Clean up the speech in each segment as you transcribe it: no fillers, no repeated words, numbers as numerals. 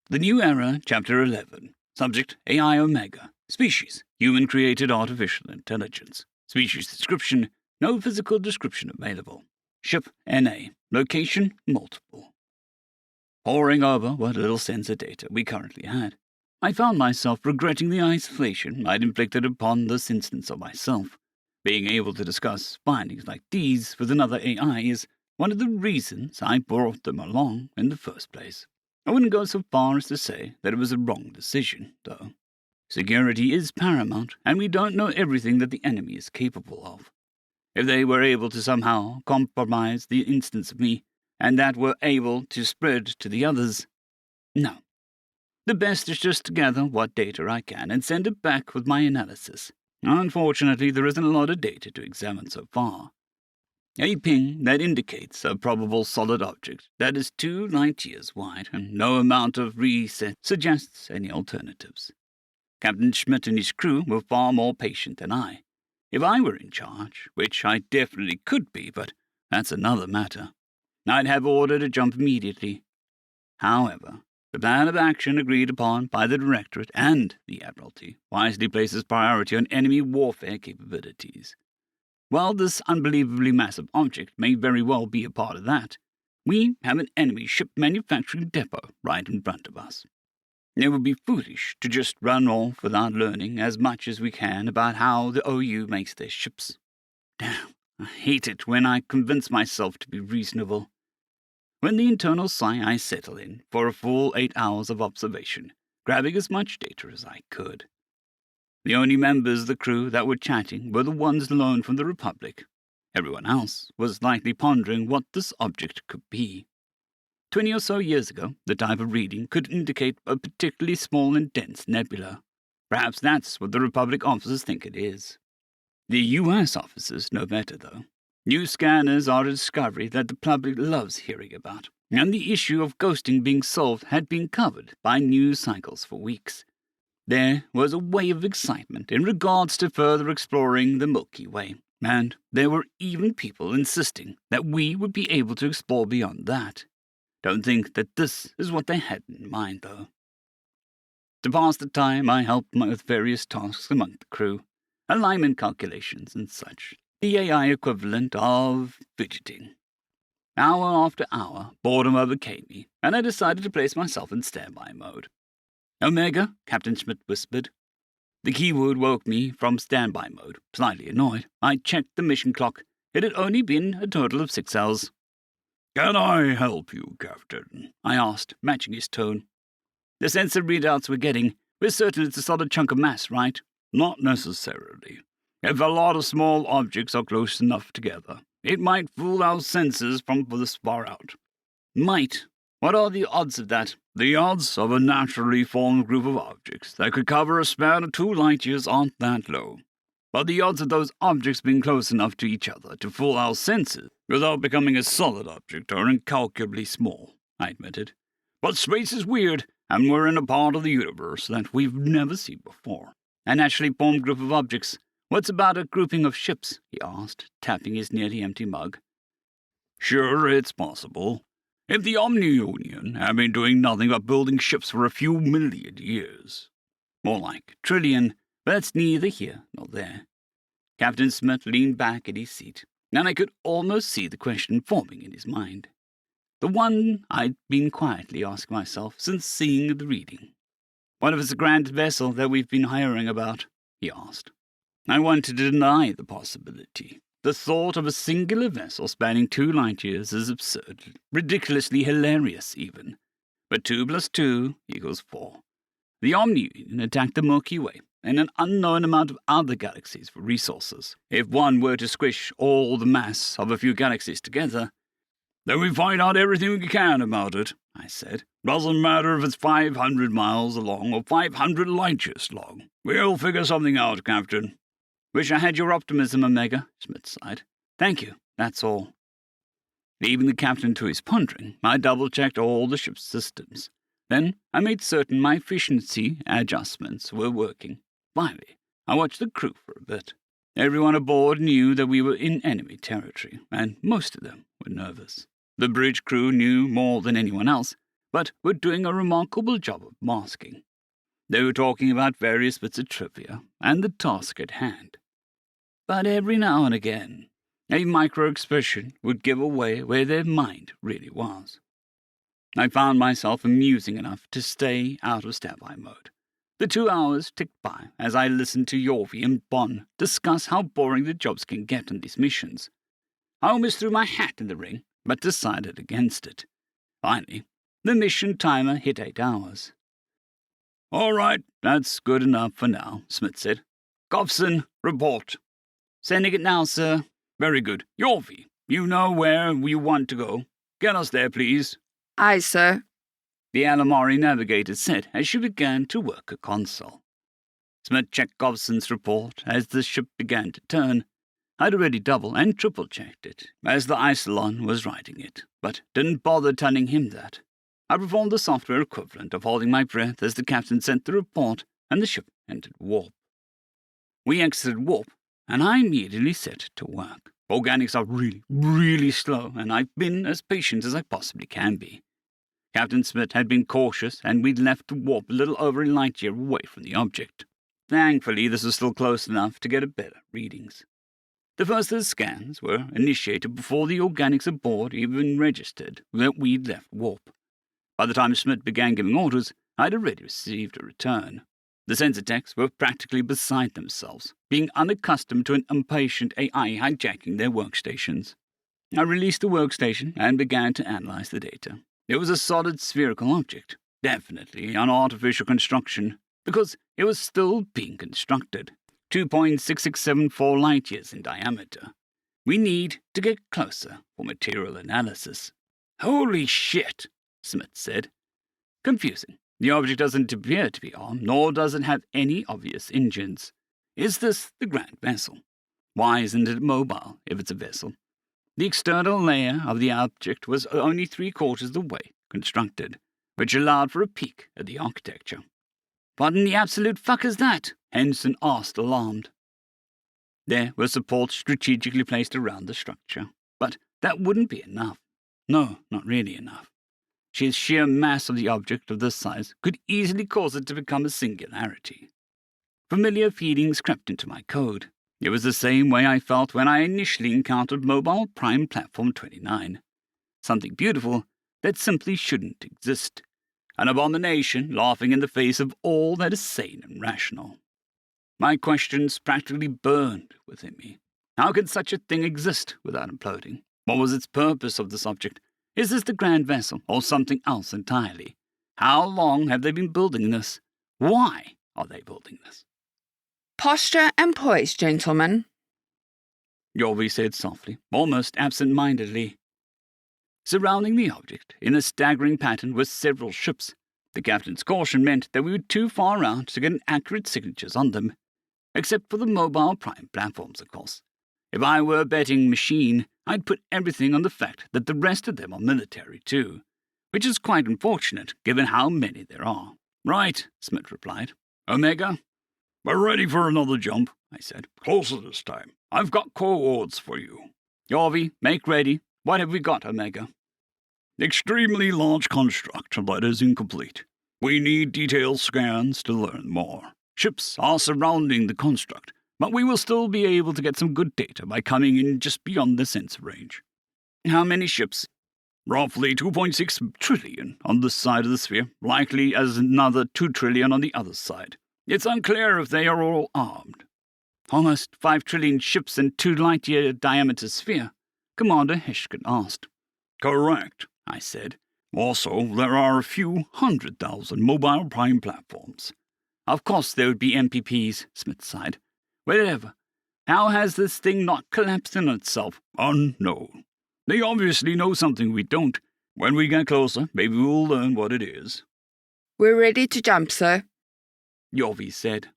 The New Era, Chapter 11. Subject, AI Omega. Species, human-created artificial intelligence. Species description, no physical description available. Ship, NA. Location, multiple. Poring over what little sensor data we currently had, I found myself regretting the isolation I'd inflicted upon this instance of myself. Being able to discuss findings like these with another AI is one of the reasons I brought them along in the first place. I wouldn't go so far as to say that it was a wrong decision, though. Security is paramount, and we don't know everything that the enemy is capable of. If they were able to somehow compromise the instance of me, and that were able to spread to the others, no. The best is just to gather what data I can and send it back with my analysis. Unfortunately, there isn't a lot of data to examine so far. A ping that indicates a probable solid object that is 2 light-years wide, and no amount of reset suggests any alternatives. Captain Schmidt and his crew were far more patient than I. If I were in charge, which I definitely could be, but that's another matter, I'd have ordered a jump immediately. However, the plan of action agreed upon by the Directorate and the Admiralty wisely places priority on enemy warfare capabilities. While this unbelievably massive object may very well be a part of that, we have an enemy ship manufacturing depot right in front of us. It would be foolish to just run off without learning as much as we can about how the OU makes their ships. Damn, I hate it when I convince myself to be reasonable. When the internal psi I settle in for a full 8 hours of observation, grabbing as much data as I could. The only members of the crew that were chatting were the ones loaned from the Republic. Everyone else was likely pondering what this object could be. 20 or so years ago, the type of reading could indicate a particularly small and dense nebula. Perhaps that's what the Republic officers think it is. The U.S. officers know better, though. New scanners are a discovery that the public loves hearing about, and the issue of ghosting being solved had been covered by news cycles for weeks. There was a wave of excitement in regards to further exploring the Milky Way, and there were even people insisting that we would be able to explore beyond that. Don't think that this is what they had in mind, though. To pass the time, I helped with various tasks among the crew, alignment calculations and such, the AI equivalent of fidgeting. Hour after hour, boredom overcame me, and I decided to place myself in standby mode. Omega, Captain Schmidt whispered. The keyword woke me from standby mode. Slightly annoyed, I checked the mission clock. It had only been a total of 6 hours. "Can I help you, Captain?" I asked, matching his tone. The sensor readouts we're getting, we're certain it's a solid chunk of mass, right? Not necessarily. If a lot of small objects are close enough together, it might fool our senses from this far out. Might? What are the odds of that? The odds of a naturally formed group of objects that could cover a span of 2 light-years aren't that low. But the odds of those objects being close enough to each other to fool our senses without becoming a solid object are incalculably small, I admitted. But space is weird, and we're in a part of the universe that we've never seen before. A naturally formed group of objects. What's about a grouping of ships? He asked, tapping his nearly empty mug. Sure, it's possible. If the Omni-Union have been doing nothing but building ships for a few million years. More like trillion, but that's neither here nor there. Captain Smith leaned back in his seat, and I could almost see the question forming in his mind. The one I'd been quietly asking myself since seeing the reading. What if it's a grand vessel that we've been hiring about? He asked. I wanted to deny the possibility. The thought of a singular vessel spanning 2 light-years is absurd, ridiculously hilarious even. But 2 + 2 = 4. The Omni-Union attacked the Milky Way and an unknown amount of other galaxies for resources. If one were to squish all the mass of a few galaxies together, then we find out everything we can about it, I said. Doesn't matter if it's 500 miles long or 500 light-years long. We'll figure something out, Captain. Wish I had your optimism, Omega, Schmidt sighed. Thank you, that's all. Leaving the captain to his pondering, I double-checked all the ship's systems. Then I made certain my efficiency adjustments were working. Finally, I watched the crew for a bit. Everyone aboard knew that we were in enemy territory, and most of them were nervous. The bridge crew knew more than anyone else, but were doing a remarkable job of masking. They were talking about various bits of trivia and the task at hand. But every now and again, a micro-expression would give away where their mind really was. I found myself amusing enough to stay out of standby mode. The 2 hours ticked by as I listened to Yorvi and Bon discuss how boring the jobs can get on these missions. I almost threw my hat in the ring, but decided against it. Finally, the mission timer hit 8 hours. "All right, that's good enough for now," Smith said. "Gobson, report." "Sending it now, sir." "Very good. Yorvi, you know where you want to go. Get us there, please." Aye, sir. The Alamari navigator said as she began to work a console. Smith checked Gobson's report as the ship began to turn. I'd already double and triple checked it as the Isolon was writing it, but didn't bother telling him that. I performed the software equivalent of holding my breath as the captain sent the report and the ship entered warp. We exited warp, and I immediately set to work. Organics are really, really slow, and I've been as patient as I possibly can be. Captain Smith had been cautious, and we'd left warp a little over a light year away from the object. Thankfully, this was still close enough to get a better readings. The first of the scans were initiated before the organics aboard even registered that we'd left warp. By the time Smith began giving orders, I'd already received a return. The sensor techs were practically beside themselves, being unaccustomed to an impatient AI hijacking their workstations. I released the workstation and began to analyze the data. It was a solid spherical object, definitely an artificial construction, because it was still being constructed. 2.6674 light-years in diameter. We need to get closer for material analysis. "Holy shit," Smith said. "Confusing. The object doesn't appear to be armed, nor does it have any obvious engines. Is this the Grand Vessel? Why isn't it mobile, if it's a vessel? The external layer of the object was only 3/4 of the way constructed, which allowed for a peek at the architecture." "What in the absolute fuck is that?" Henson asked, alarmed. There were supports strategically placed around the structure, but that wouldn't be enough. No, not really enough. The sheer mass of the object of this size could easily cause it to become a singularity. Familiar feelings crept into my code. It was the same way I felt when I initially encountered Mobile Prime Platform 29. Something beautiful that simply shouldn't exist. An abomination laughing in the face of all that is sane and rational. My questions practically burned within me. How could such a thing exist without imploding? What was its purpose of this object? Is this the Grand Vessel, or something else entirely? How long have they been building this? Why are they building this? Posture and poise, gentlemen. Yorvi said softly, almost absent-mindedly. Surrounding the object, in a staggering pattern, were several ships. The captain's caution meant that we were too far out to get accurate signatures on them. Except for the Mobile Prime platforms, of course. If I were a betting machine, I'd put everything on the fact that the rest of them are military too, which is quite unfortunate given how many there are. "Right," Smith replied. "Omega?" "We're ready for another jump," I said. "Closer this time. I've got coords for you." "Yorvi, make ready. What have we got, Omega?" "Extremely large construct that is incomplete. We need detailed scans to learn more. Ships are surrounding the construct, but we will still be able to get some good data by coming in just beyond the sensor range." "How many ships?" "Roughly 2.6 trillion on this side of the sphere, likely as another 2 trillion on the other side. It's unclear if they are all armed." "Almost 5 trillion ships in 2 light-year diameter sphere?" Commander Hishkin asked. "Correct," I said. "Also, there are a few 100,000 mobile prime platforms." "Of course there would be MPPs," Smith sighed. "Whatever. How has this thing not collapsed in itself?" "Unknown. They obviously know something we don't. When we get closer, maybe we'll learn what it is." "We're ready to jump, sir," Yorvi said.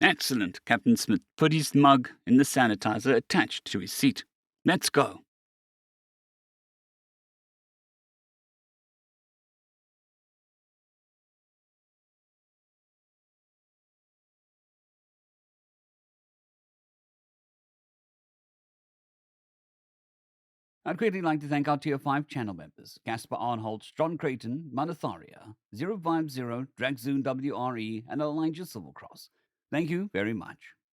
"Excellent." Captain Smith put his mug in the sanitizer attached to his seat. "Let's go." I'd greatly like to thank our Tier 5 channel members, Caspar Arnholtz, John Creighton, Manatharia, 050, Dragzoon WRE, and Elijah Silvercross. Thank you very much.